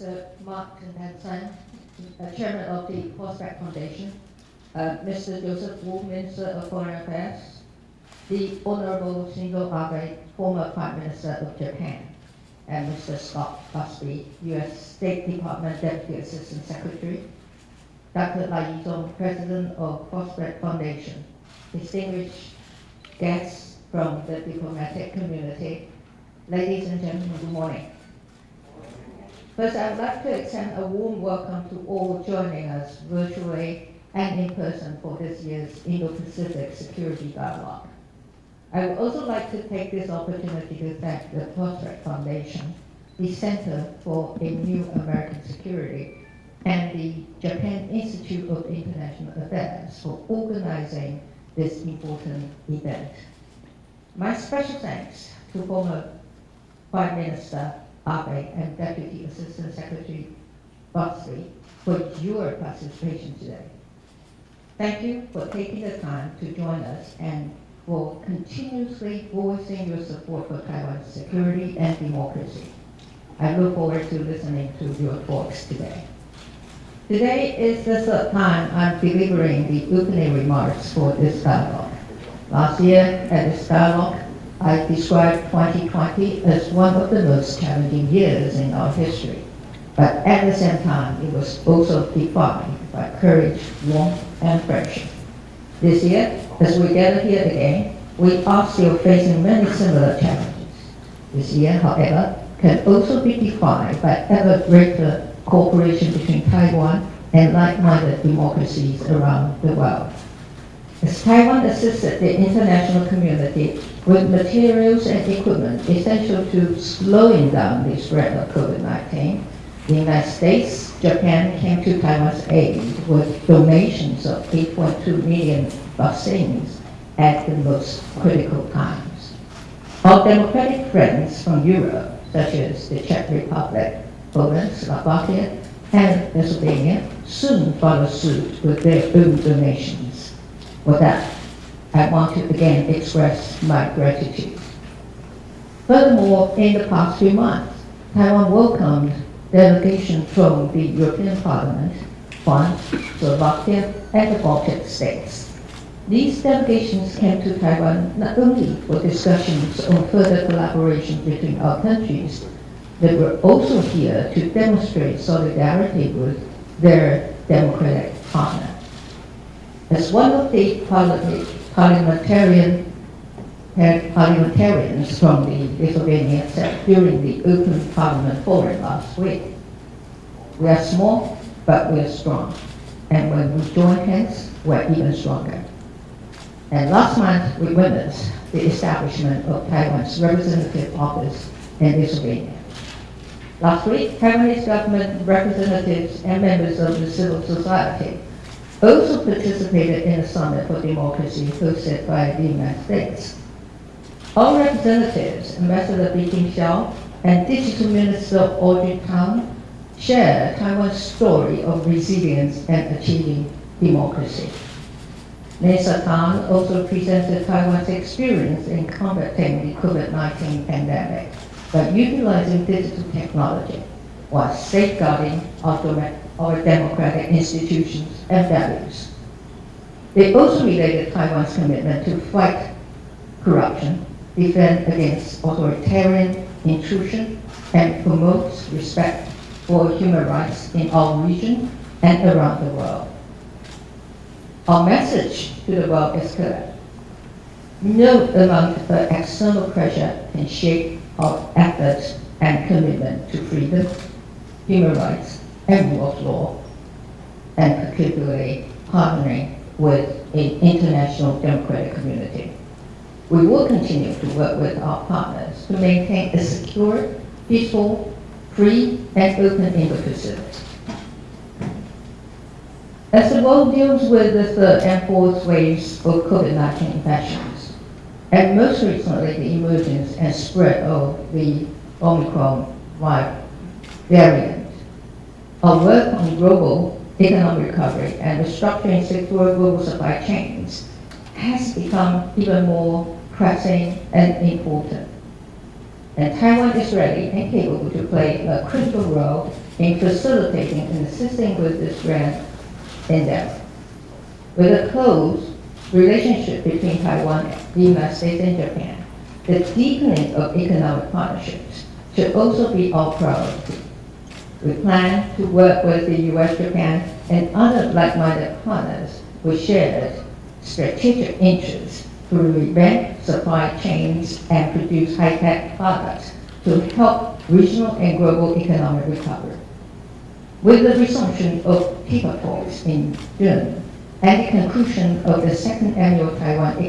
Mr. Mark Tan, Chairman of the Prospect Foundation, Mr. Joseph Wu, Minister of Foreign Affairs, the Honorable Shinzo Abe, former Prime Minister of Japan, and Mr. Scott Busby, U.S. State Department Deputy Assistant Secretary, Dr. Lai Yizhong, President of Prospect Foundation, distinguished guests from the diplomatic community, ladies and gentlemen, good morning. First, I would like to extend a warm welcome to all joining us virtually and in person for this year's Indo-Pacific Security Dialogue. I would also like to take this opportunity to thank the Prospect Foundation, the Center for a New American Security, and the Japan Institute of International Affairs for organizing this important event. My special thanks to former Prime Minister Abe and Deputy Assistant Secretary Busby for your participation today. Thank you for taking the time to join us and for continuously voicing your support for Taiwan's security and democracy. I look forward to listening to your talks today. Today is the third time I'm delivering the opening remarks for this dialogue. Last year at this dialogue, I described 2020 as one of the most challenging years in our history. But at the same time, it was also defined by courage, warmth, and friendship. This year, as we gather here again, we are still facing many similar challenges. This year, however, can also be defined by ever greater cooperation between Taiwan and like-minded democracies around the world. As Taiwan assisted the international community with materials and equipment essential to slowing down the spread of COVID-19, the United States, Japan came to Taiwan's aid with donations of 8.2 million vaccines at the most critical times. Our democratic friends from Europe, such as the Czech Republic, Poland, Slovakia, and Pennsylvania, soon followed suit with their own donations. For that, I want to again express my gratitude. Furthermore, in the past few months, Taiwan welcomed delegations from the European Parliament, France, Slovakia, and the Baltic states. These delegations came to Taiwan not only for discussions on further collaboration between our countries, they were also here to demonstrate solidarity with their democratic partner. As one of the parliamentarians from the Lithuania said during the Open Parliament Forum last week, we are small, but we are strong. And when we join hands, we're even stronger. And last month, we witnessed the establishment of Taiwan's representative office in Lithuania. Last week, Taiwanese government representatives and members of the civil society also participated in a summit for democracy hosted by the United States. Our representatives, Ambassador Li Xiao and Digital Minister Audrey Tang, share Taiwan's story of resilience and achieving democracy. Minister Tang also presented Taiwan's experience in combating the COVID-19 pandemic by utilizing digital technology while safeguarding our democratic institutions and values. They also related Taiwan's commitment to fight corruption, defend against authoritarian intrusion, and promote respect for human rights in our region and around the world. Our message to the world is clear. No amount of external pressure can shake our efforts and commitment to freedom, human rights, and rule of law, and particularly partnering with an international democratic community. We will continue to work with our partners to maintain a secure, peaceful, free, and open Indo-Pacific. As the world deals with the third and fourth waves of COVID-19 infections, and most recently the emergence and spread of the Omicron variant, our work on global economic recovery and restructuring secure global supply chains has become even more pressing and important. And Taiwan is ready and capable to play a critical role in facilitating and assisting with this grand endeavor. With a close relationship between Taiwan, the United States, and Japan, the deepening of economic partnerships should also be our priority. We plan to work with the U.S., Japan, and other like-minded partners with shared strategic interests to revamp supply chains and produce high-tech products to help regional and global economic recovery. With the resumption of people talks in June and the conclusion of the second annual Taiwan-U.S.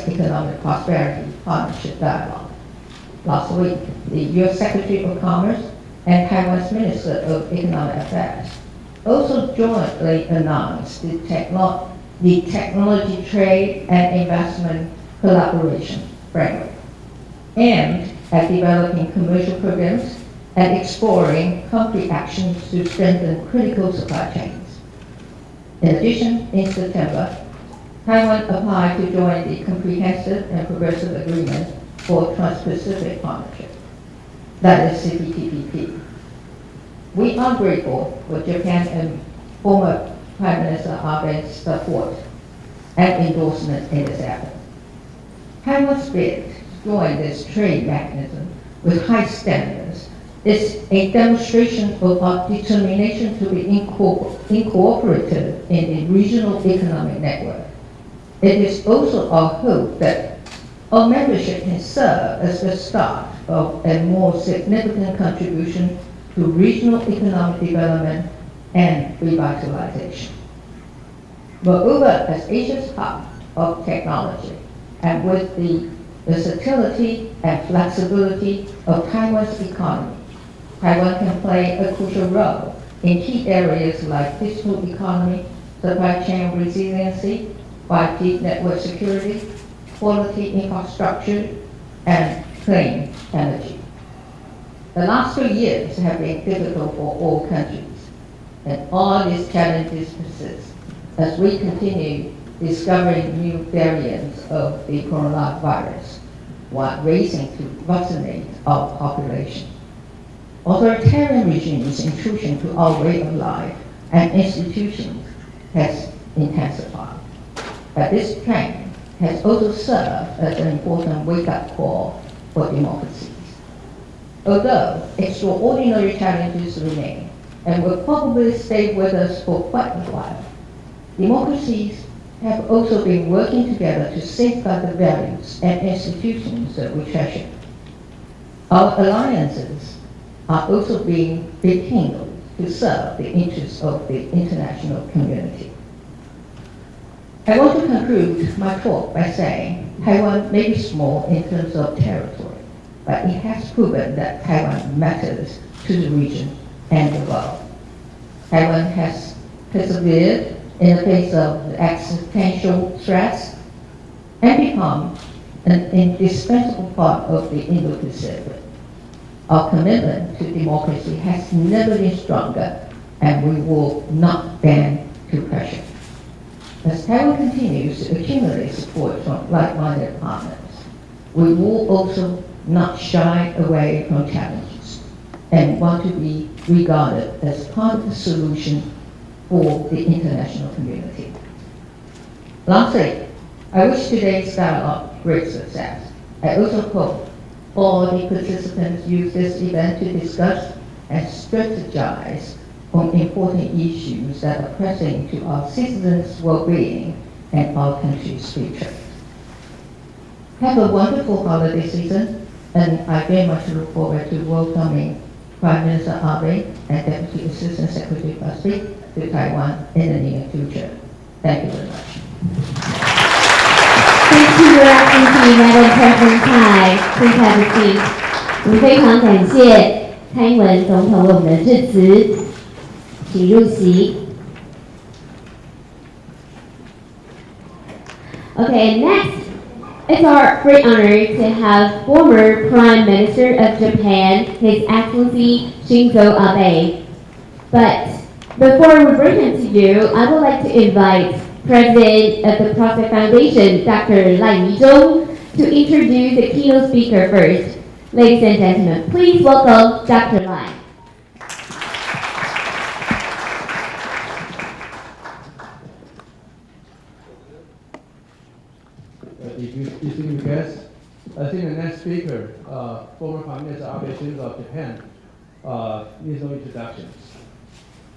Economic Prosperity Partnership Dialogue, last week, the U.S. Secretary of Commerce and Taiwan's Minister of Economic Affairs also jointly announced the Technology Trade and Investment Collaboration Framework, aimed at developing commercial programs and exploring concrete actions to strengthen critical supply chains. In addition, in September, Taiwan applied to join the Comprehensive and Progressive Agreement for Trans-Pacific Partnership, that is CPTPP. We are grateful for Japan and former Prime Minister Abe's support and endorsement in this effort. Taiwan's bid to join this trade mechanism with high standards is a demonstration of our determination to be incorporated in the regional economic network. It is also our hope that our membership can serve as the start of a more significant contribution to regional economic development and revitalization. Moreover, as Asia's hub of technology, and with the versatility and flexibility of Taiwan's economy, Taiwan can play a crucial role in key areas like digital economy, supply chain resiliency, 5G network security, quality infrastructure, and clean energy. The last 2 years have been difficult for all countries, and all these challenges persist as we continue discovering new variants of the coronavirus while racing to vaccinate our population. Authoritarian regimes' intrusion to our way of life and institutions has intensified. But this trend has also served as an important wake-up call for democracies. Although extraordinary challenges remain and will probably stay with us for quite a while, democracies have also been working together to safeguard the values and institutions that we treasure. Our alliances are also being rekindled to serve the interests of the international community. I want to conclude my talk by saying Taiwan may be small in terms of territory, but it has proven that Taiwan matters to the region and the world. Taiwan has persevered in the face of existential threats and become an indispensable part of the Indo-Pacific. Our commitment to democracy has never been stronger, and we will not bend to pressure. As Taiwan continues to accumulate support from like-minded partners, we will also not shy away from challenges and want to be regarded as part of the solution for the international community. Lastly, I wish today's dialogue great success. I also hope all the participants use this event to discuss and strategize on important issues that are pressing to our citizens' well-being and our country's future. Have a wonderful holiday season, and I very much look forward to welcoming Prime Minister Abe and Deputy Assistant Secretary Busby to Taiwan in the near future. Thank you very much. Thank you, Your Excellency, Madam President Tsai. Please have a seat. 我们非常感谢蔡英文总统为我们的致辞，请入席。Okay, and next, it's our great honor to have former Prime Minister of Japan, His Excellency Shinzo Abe. But before we bring him to you, I would like to invite President of the Prospect Foundation, Dr. Lai Yizhong, to introduce the keynote speaker first. Ladies and gentlemen, please welcome Dr. Lai. Distinguished guests, I think the next speaker, former Prime Minister Abe Shinzo of Japan, needs no introductions.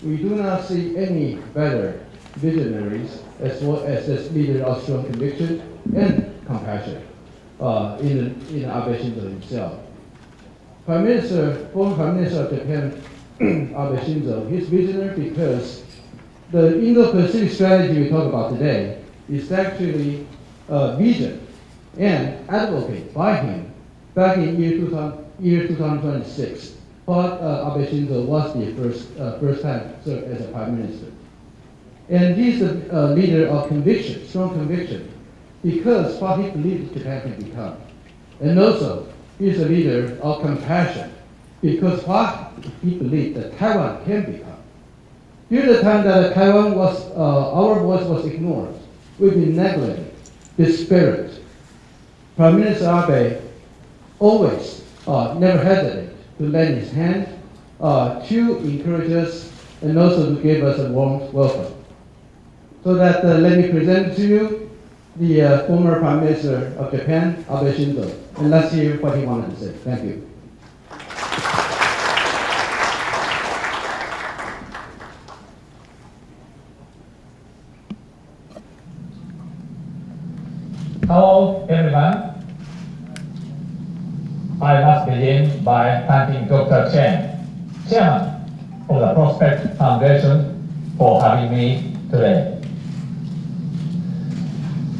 We do not see any better visionaries as well as this leader of strong conviction and compassion in Abe Shinzo himself. Former Prime Minister of Japan, Abe Shinzo, he's visionary because the Indo-Pacific strategy we talk about today is actually a vision and advocated by him back in year 2026. But Abe Shinzo was the first time served as a prime minister. And he's a leader of conviction, strong conviction, because what he believes Japan can become. And also, he's a leader of compassion, because what he believed that Taiwan can become. During the time that Taiwan was, our voice was ignored, we've been neglected, disparate. Prime Minister Abe always never hesitated to lend his hand to encourage us and also to give us a warm welcome. So that let me present to you the former Prime Minister of Japan, Abe Shinzo, and let's hear what he wanted to say. Thank you. Hello, everyone. I must begin by thanking Dr. Chen, Chairman of the Prospect Foundation, for having me today.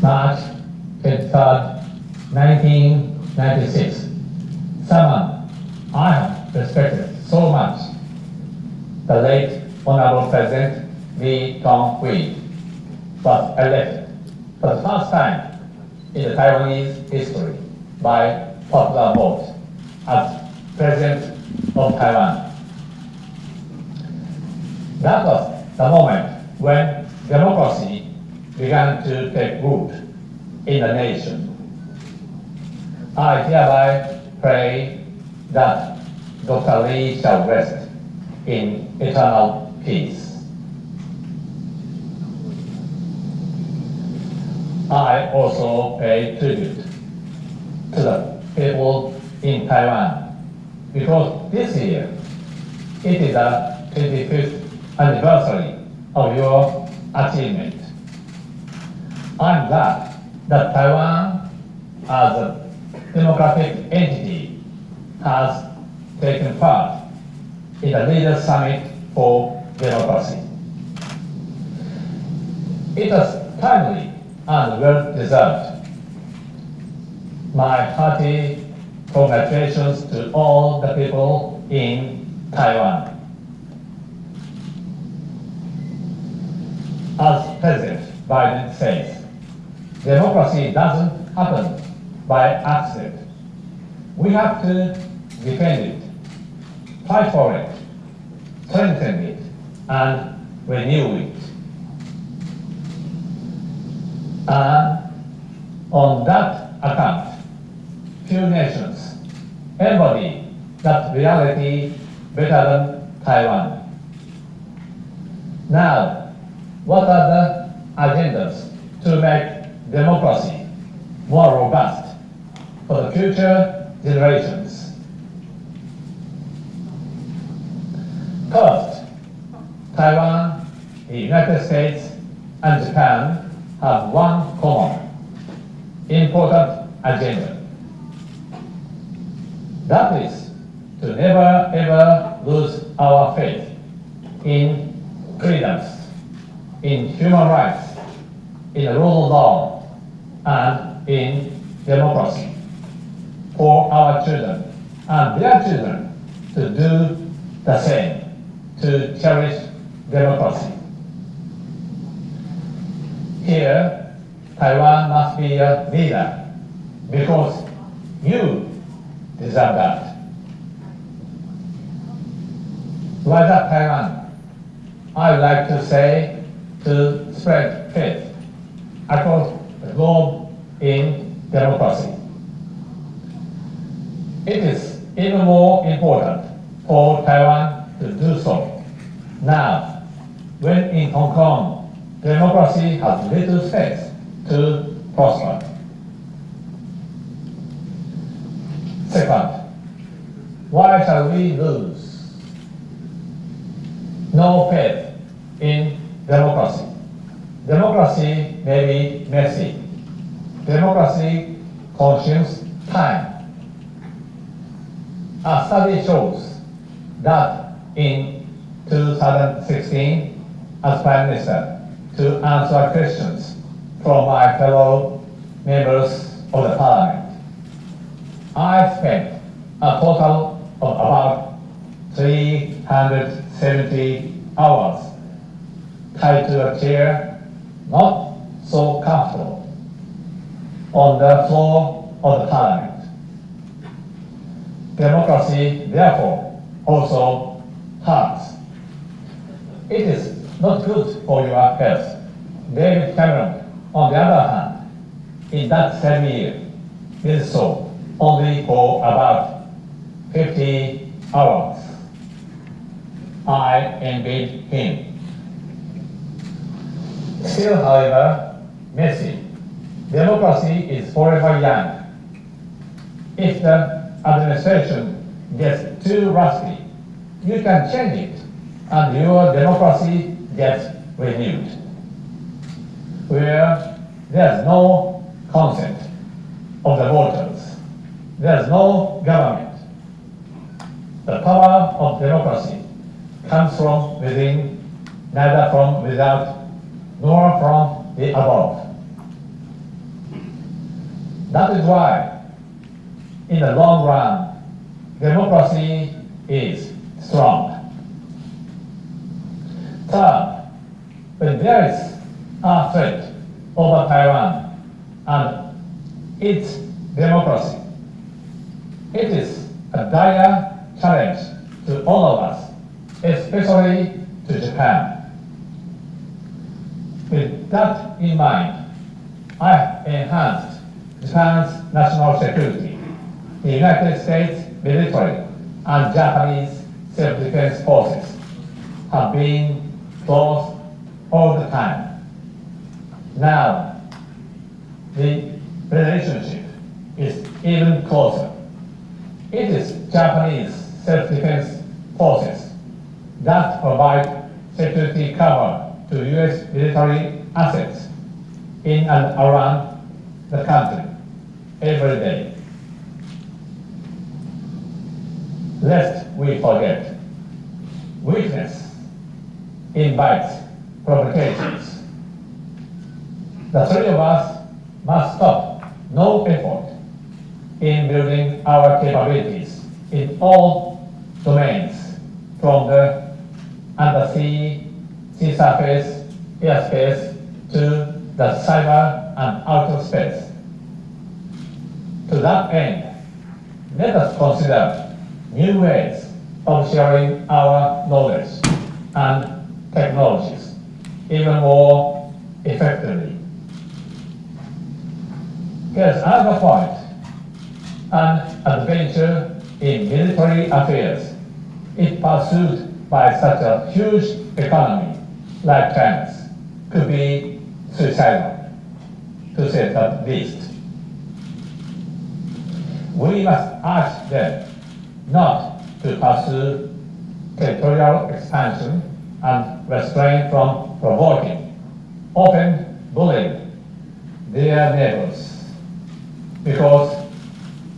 March 23rd, 1996. Someone I have respected so much, the late Honorable President Lee Tong-hui, was elected for the first time in the Taiwanese history by popular vote as President of Taiwan. That was the moment when democracy began to take root in the nation. I hereby pray that Dr. Lee shall rest in eternal peace. I also pay tribute to the people in Taiwan, because this year it is the 25th anniversary of your achievement. I'm glad that Taiwan, as a democratic entity, has taken part in the Leaders' Summit for Democracy. It was timely and well-deserved. My hearty congratulations to all the people in Taiwan. As President Biden says, democracy doesn't happen by accident. We have to defend it, fight for it, strengthen it, and renew it. And on that account, few nations embody that reality better than Taiwan. Now, what are the agendas to make democracy more robust for the future generations? First, Taiwan, the United States, and Japan have one common, important agenda. That is to never ever lose our faith in freedoms, in human rights, in the rule of law, and in democracy for our children and their children to do the same, to cherish democracy. Here, Taiwan must be a leader because you deserve that. Why that Taiwan? I would like to say to spread faith across the globe in democracy. It is even more important for Taiwan to do so now, when in Hong Kong, democracy has little space to prosper. Second, why shall we lose no faith in democracy? Democracy may be messy. Democracy consumes time. A study shows that in 2016, as Prime Minister, to answer questions from my fellow members of the Parliament, I spent a total of about 370 hours tied to a chair, not so comfortable, on the floor of the Parliament. Democracy, therefore, also hurts. It is not good for your health. David Cameron, on the other hand, in that same year, did so only for about 50 hours. I envied him. Still, however, messy. Democracy is forever young. If the administration gets too rusty, you can change it, and your democracy gets renewed. Where there's no consent of the voters, there's no government. The power of democracy comes from within, neither from without, nor from the above. That is why, in the long run, democracy is strong. Third, when there is a threat over Taiwan and its democracy, it is a dire challenge to all of us, especially to Japan. With that in mind, I have enhanced Japan's national security. The United States military and Japanese self-defense forces have been close all the time. Now, the relationship is even closer. It is Japanese self-defense forces that provide security cover to U.S. military assets in and around the country every day. Lest we forget, weakness invites provocations. The three of us must stop no effort in building our capabilities in all domains, from the undersea, sea surface, airspace, to the cyber and outer space. To that end, let us consider new ways of sharing our knowledge and technologies even more effectively. Here's another point. An adventure in military affairs, if pursued by such a huge economy like China's, could be suicidal, to say the least. We must urge them not to pursue territorial expansion and refrain from provoking, often bullying their neighbors, because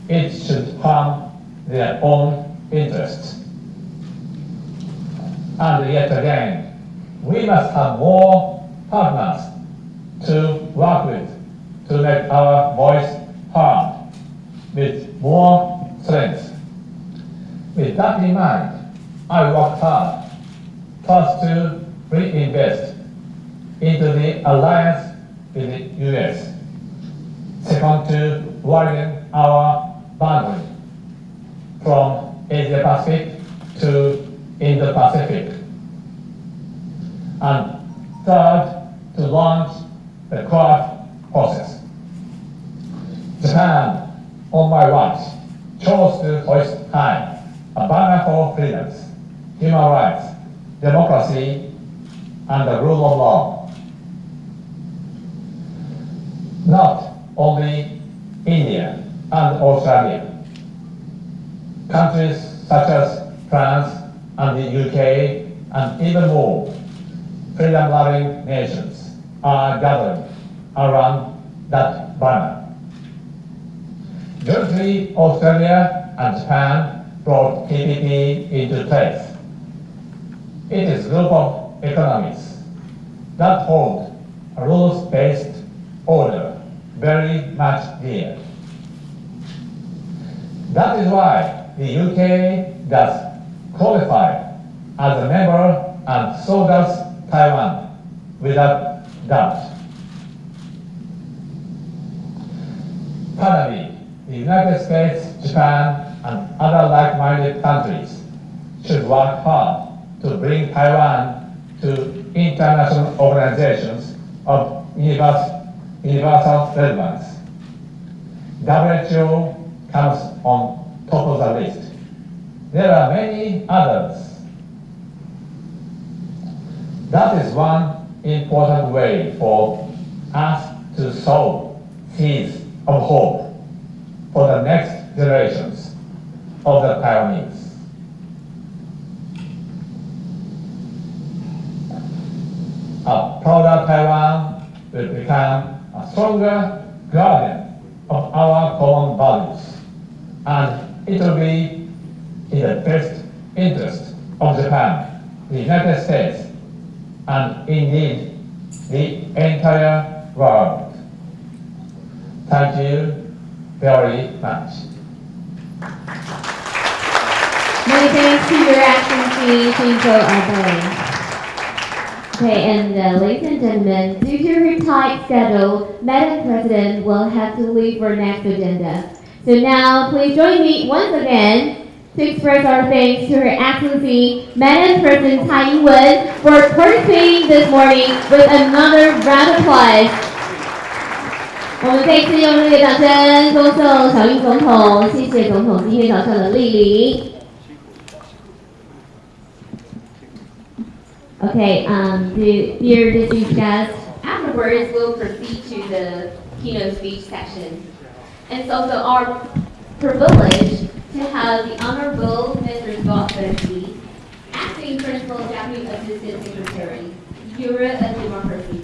it should harm their own interests. And yet again, we must have more partners to work with to make our voice heard with more strength. With that in mind, I worked hard, first to reinvest into the alliance with the US, second to widen our boundary from Asia Pacific to Indo-Pacific, and third, to launch the Quad process. Japan, on my watch, chose to human rights, democracy, and the rule of law. Not only India and Australia. Countries such as France and the UK and even more freedom-loving nations are gathering around that banner. Jointly, Australia and Japan brought TPP into place. It is a group of economies that hold a rules-based order very much dear. That is why the UK does qualify as a member, and so does Taiwan, without doubt. Finally, the United States, Japan, and other like-minded countries should work hard to bring Taiwan to international organizations of universal relevance. WHO comes on top of the list. There are many others. That is one important way for us to sow seeds of hope for the next generations of the Taiwanese. A prouder Taiwan will become a stronger guardian of our common values, and it will be in the best interest of Japan, the United States, and indeed the entire world. Thank you very much. Many thanks to Your Excellency Shinzo Abe. Okay, and ladies and gentlemen, due to her tight schedule, Madam President will have to leave for next agenda. So now, please join me once again to express our thanks to Her Excellency Madam President Tsai Ing-wen for participating this morning with another round of applause. 我们再一次用热烈掌声恭送小英总统，谢谢总统今天早上的莅临。Okay, dear distinguished guests, afterwards we'll proceed to the keynote speech section. And it's also our privilege to have the Honorable Mr. Scott Bensley, Acting Principal Deputy Assistant Secretary, Bureau of Democracy,